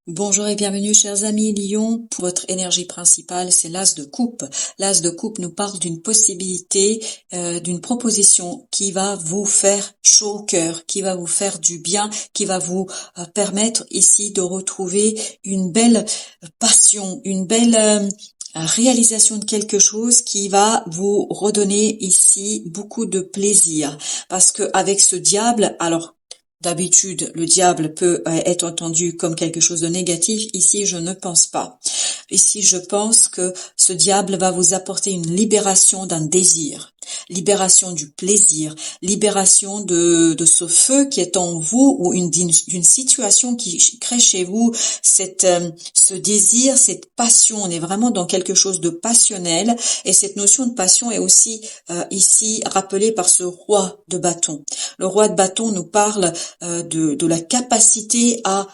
Bonjour et bienvenue chers amis Lion. Pour votre énergie principale, c'est l'As de coupe. L'As de coupe nous parle d'une possibilité, d'une proposition qui va vous faire chaud au cœur, qui va vous faire du bien, qui va vous permettre ici de retrouver une belle passion, une belle réalisation de quelque chose qui va vous redonner ici beaucoup de plaisir. Parce que avec ce diable, alors d'habitude, le diable peut être entendu comme quelque chose de négatif. Ici, je ne pense pas. Ici, je pense que ce diable va vous apporter une libération d'un désir, libération du plaisir, libération de ce feu qui est en vous ou d'une situation qui crée chez vous ce désir, cette passion. On est vraiment dans quelque chose de passionnel et cette notion de passion est aussi ici rappelée par ce roi de bâton. Le roi de bâton nous parle de la capacité à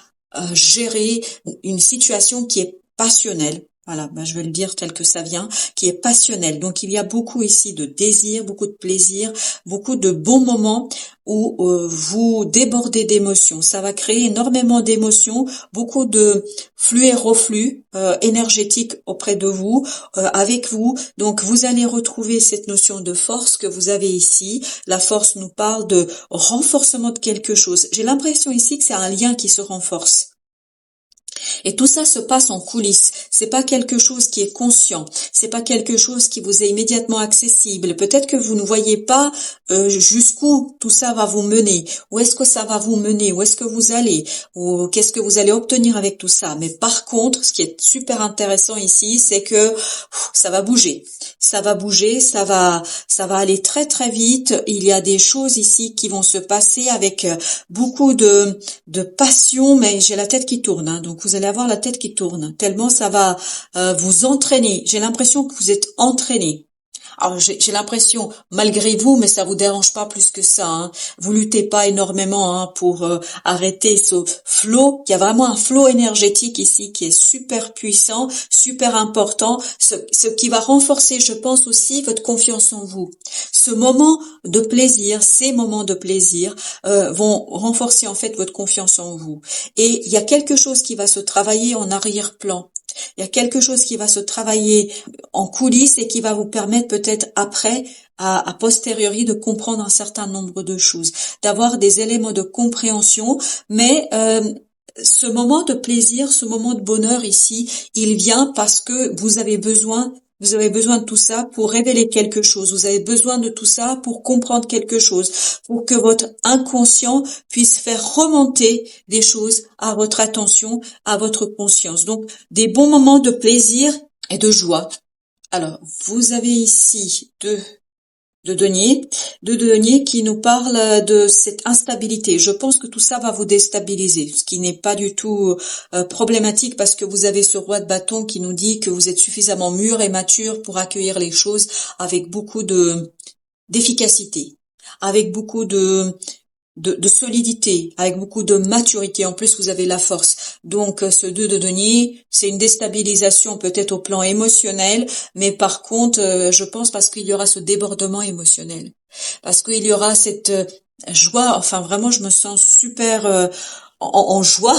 gérer une situation qui est passionnelle. Voilà, je vais le dire tel que ça vient, qui est passionnelle. Donc il y a beaucoup ici de désir, beaucoup de plaisir, beaucoup de bons moments où vous débordez d'émotions. Ça va créer énormément d'émotions, beaucoup de flux et reflux énergétiques auprès de vous, avec vous. Donc vous allez retrouver cette notion de force que vous avez ici. La force nous parle de renforcement de quelque chose. J'ai l'impression ici que c'est un lien qui se renforce. Et tout ça se passe en coulisses. C'est pas quelque chose qui est conscient. C'est pas quelque chose qui vous est immédiatement accessible. Peut-être que vous ne voyez pas jusqu'où tout ça va vous mener. Où est-ce que ça va vous mener? Où est-ce que vous allez? Ou qu'est-ce que vous allez obtenir avec tout ça? Mais par contre, ce qui est super intéressant ici, c'est que ça va bouger. Ça va bouger, ça va aller très très vite. Il y a des choses ici qui vont se passer avec beaucoup de passion, mais j'ai la tête qui tourne, hein, donc vous allez avoir la tête qui tourne, tellement ça va vous entraîner. J'ai l'impression que vous êtes entraîné. Alors j'ai l'impression, malgré vous, mais ça vous dérange pas plus que ça. Hein. Vous luttez pas énormément pour arrêter ce flot. Il y a vraiment un flot énergétique ici qui est super puissant, super important. Ce qui va renforcer, je pense aussi, votre confiance en vous. Ce moment de plaisir, ces moments de plaisir vont renforcer en fait votre confiance en vous. Et il y a quelque chose qui va se travailler en arrière-plan. Il y a quelque chose qui va se travailler en coulisses et qui va vous permettre peut-être après, à posteriori, de comprendre un certain nombre de choses, d'avoir des éléments de compréhension, mais ce moment de plaisir, ce moment de bonheur ici, il vient parce que vous avez besoin de tout ça pour révéler quelque chose. Vous avez besoin de tout ça pour comprendre quelque chose, pour que votre inconscient puisse faire remonter des choses à votre attention, à votre conscience. Donc, des bons moments de plaisir et de joie. Alors, vous avez ici deux deniers qui nous parlent de cette instabilité. Je pense que tout ça va vous déstabiliser, ce qui n'est pas du tout problématique parce que vous avez ce roi de bâton qui nous dit que vous êtes suffisamment mûr et mature pour accueillir les choses avec beaucoup d'efficacité, avec beaucoup de solidité, avec beaucoup de maturité. En plus, vous avez la force. Donc, ce 2 de denier, c'est une déstabilisation peut-être au plan émotionnel, mais par contre, je pense parce qu'il y aura ce débordement émotionnel. Parce qu'il y aura cette joie, enfin vraiment, je me sens super en joie.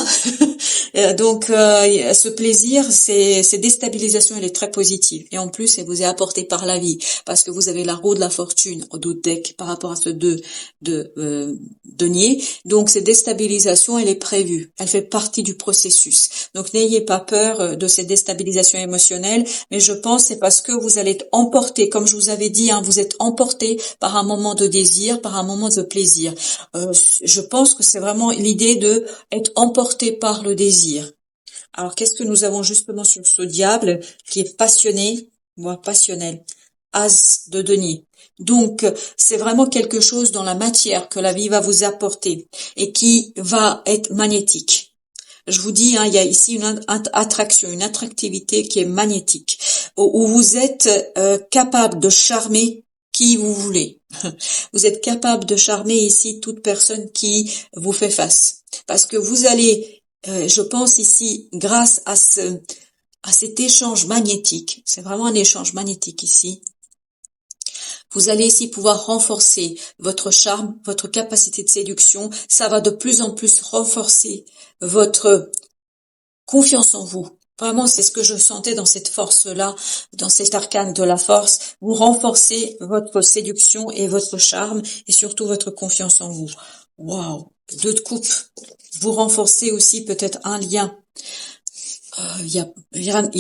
Donc, ce plaisir, cette déstabilisation, elle est très positive. Et en plus, elle vous est apportée par la vie, parce que vous avez la roue de la fortune au dos de deck par rapport à ce 2 de denier. Donc, cette déstabilisation, elle est prévue. Elle fait partie du processus. Donc, n'ayez pas peur de cette déstabilisation émotionnelle, mais je pense c'est parce que vous allez être emporté, comme je vous avais dit, hein, vous êtes emporté par un moment de désir, par un moment de plaisir. Je pense que c'est vraiment l'idée de être emporté par le désir. Alors, qu'est-ce que nous avons justement sur ce diable qui est passionné, moi passionnel, as de denier. Donc, c'est vraiment quelque chose dans la matière que la vie va vous apporter et qui va être magnétique. Je vous dis, hein, il y a ici une attraction, une attractivité qui est magnétique, où vous êtes capable de charmer qui vous voulez. Vous êtes capable de charmer ici toute personne qui vous fait face. Parce que vous allez, je pense ici, grâce à cet échange magnétique, c'est vraiment un échange magnétique ici, vous allez ici pouvoir renforcer votre charme, votre capacité de séduction. Ça va de plus en plus renforcer votre confiance en vous. Vraiment, c'est ce que je sentais dans cette force-là, dans cet arcane de la force. Vous renforcez votre séduction et votre charme et surtout votre confiance en vous. Waouh! 2 de coupe. Vous renforcez aussi peut-être un lien. Y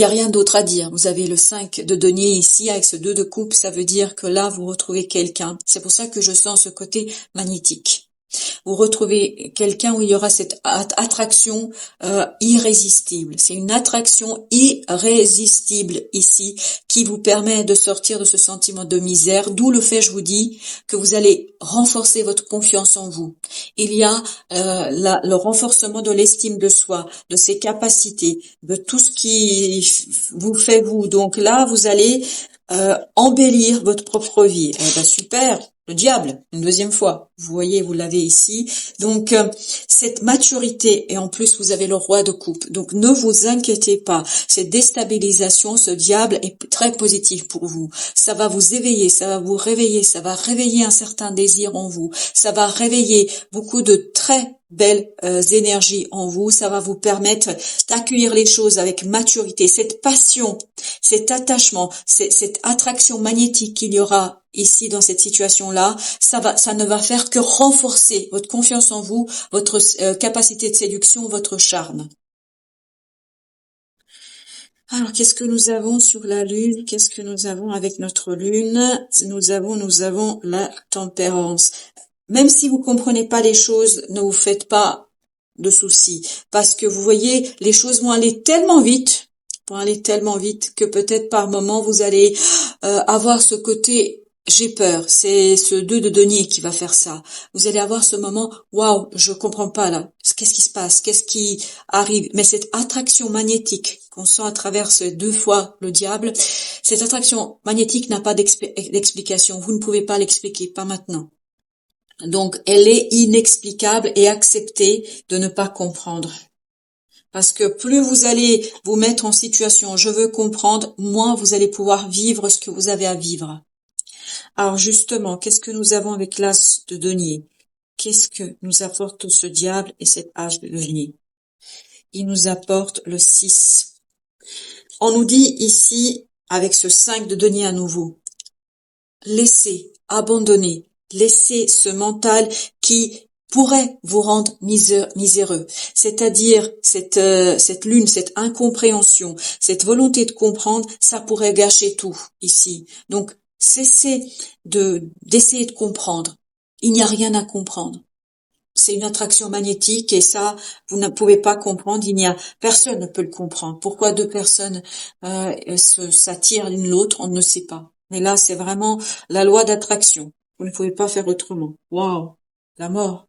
a rien d'autre à dire. Vous avez le 5 de denier ici avec ce 2 de coupe. Ça veut dire que là, vous retrouvez quelqu'un. C'est pour ça que je sens ce côté magnétique. Vous retrouvez quelqu'un où il y aura cette attraction irrésistible. C'est une attraction irrésistible ici qui vous permet de sortir de ce sentiment de misère, d'où le fait, je vous dis, que vous allez renforcer votre confiance en vous. Il y a le renforcement de l'estime de soi, de ses capacités, de tout ce qui vous fait vous. Donc là, vous allez embellir votre propre vie. Eh ben super, le diable, une deuxième fois. Vous voyez, vous l'avez ici. Donc cette maturité, et en plus vous avez le roi de coupe. Donc ne vous inquiétez pas. Cette déstabilisation, ce diable est très positif pour vous. Ça va vous éveiller, ça va vous réveiller, ça va réveiller un certain désir en vous. Ça va réveiller beaucoup de très belles énergies en vous. Ça va vous permettre d'accueillir les choses avec maturité. Cette passion, cet attachement, cette attraction magnétique qu'il y aura ici dans cette situation-là, ça ne va faire que renforcer votre confiance en vous, votre capacité de séduction, votre charme. Alors, qu'est-ce que nous avons sur la lune? Qu'est-ce que nous avons avec notre lune? Nous avons la tempérance. Même si vous comprenez pas les choses, ne vous faites pas de soucis, parce que vous voyez, les choses vont aller tellement vite, que peut-être par moment vous allez avoir ce côté j'ai peur. C'est ce 2 de denier qui va faire ça. Vous allez avoir ce moment waouh, je comprends pas là. Qu'est-ce qui se passe? Qu'est-ce qui arrive? Mais cette attraction magnétique qu'on sent à travers ces 2 fois le diable, cette attraction magnétique n'a pas d'explication. Vous ne pouvez pas l'expliquer, pas maintenant. Donc, elle est inexplicable et acceptée de ne pas comprendre. Parce que plus vous allez vous mettre en situation je veux comprendre, moins vous allez pouvoir vivre ce que vous avez à vivre. Alors justement, qu'est-ce que nous avons avec l'as de denier? Qu'est-ce que nous apporte ce diable et cet as de denier? Il nous apporte le 6. On nous dit ici, avec ce 5 de denier à nouveau, laissez, abandonnez, laissez ce mental qui pourrait vous rendre miséreux. C'est-à-dire cette lune, cette incompréhension, cette volonté de comprendre, ça pourrait gâcher tout ici. Donc, cessez d'essayer de comprendre. Il n'y a rien à comprendre. C'est une attraction magnétique et ça, vous ne pouvez pas comprendre. Personne ne peut le comprendre. Pourquoi 2 personnes s'attirent l'une l'autre, on ne sait pas. Mais là, c'est vraiment la loi d'attraction. Vous ne pouvez pas faire autrement. Waouh, la mort.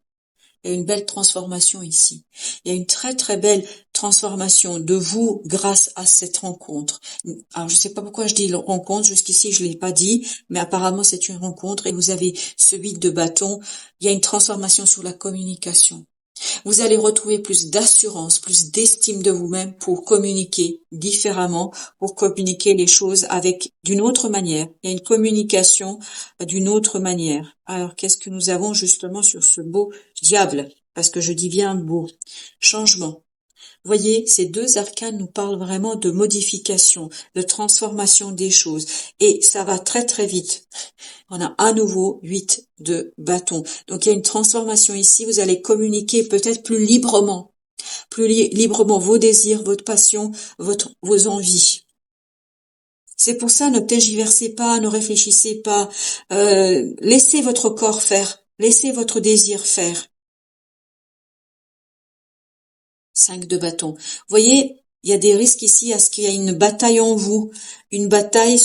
Il y a une belle transformation ici. Il y a une très très belle transformation de vous grâce à cette rencontre. Alors je sais pas pourquoi je dis rencontre, jusqu'ici je l'ai pas dit, mais apparemment c'est une rencontre et vous avez ce 8 de bâton. Il y a une transformation sur la communication. Vous allez retrouver plus d'assurance, plus d'estime de vous-même pour communiquer différemment, pour communiquer les choses d'une autre manière. Il y a une communication d'une autre manière. Alors, qu'est-ce que nous avons justement sur ce beau diable? Parce que je dis bien beau. Changement. Voyez, ces 2 arcanes nous parlent vraiment de modification, de transformation des choses. Et ça va très très vite. On a à nouveau 8 de bâton. Donc il y a une transformation ici. Vous allez communiquer peut-être plus librement vos désirs, votre passion, vos envies. C'est pour ça, ne tergiversez pas, ne réfléchissez pas. Laissez votre corps faire. Laissez votre désir faire. 5 de bâton. Vous voyez, il y a des risques ici à ce qu'il y ait une bataille en vous, une bataille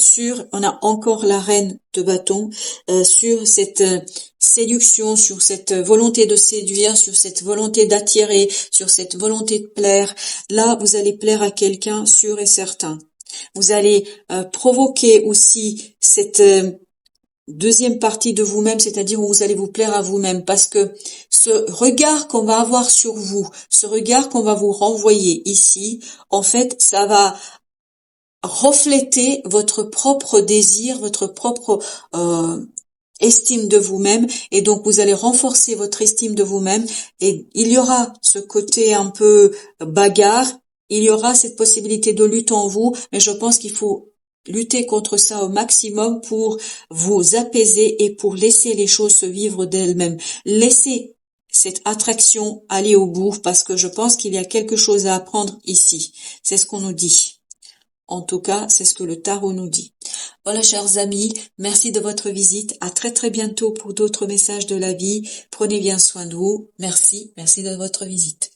on a encore la reine de bâton, sur cette séduction, sur cette volonté de séduire, sur cette volonté d'attirer, sur cette volonté de plaire. Là, vous allez plaire à quelqu'un sûr et certain. Vous allez provoquer aussi cette deuxième partie de vous-même, c'est-à-dire où vous allez vous plaire à vous-même, parce que ce regard qu'on va avoir sur vous, ce regard qu'on va vous renvoyer ici, en fait, ça va refléter votre propre désir, votre propre estime de vous-même, et donc vous allez renforcer votre estime de vous-même, et il y aura ce côté un peu bagarre, il y aura cette possibilité de lutte en vous, mais je pense qu'il faut lutter contre ça au maximum pour vous apaiser et pour laisser les choses se vivre d'elles-mêmes. Laissez cette attraction aller au bout parce que je pense qu'il y a quelque chose à apprendre ici. C'est ce qu'on nous dit. En tout cas, c'est ce que le tarot nous dit. Voilà, chers amis, merci de votre visite. À très très bientôt pour d'autres messages de la vie. Prenez bien soin de vous. Merci de votre visite.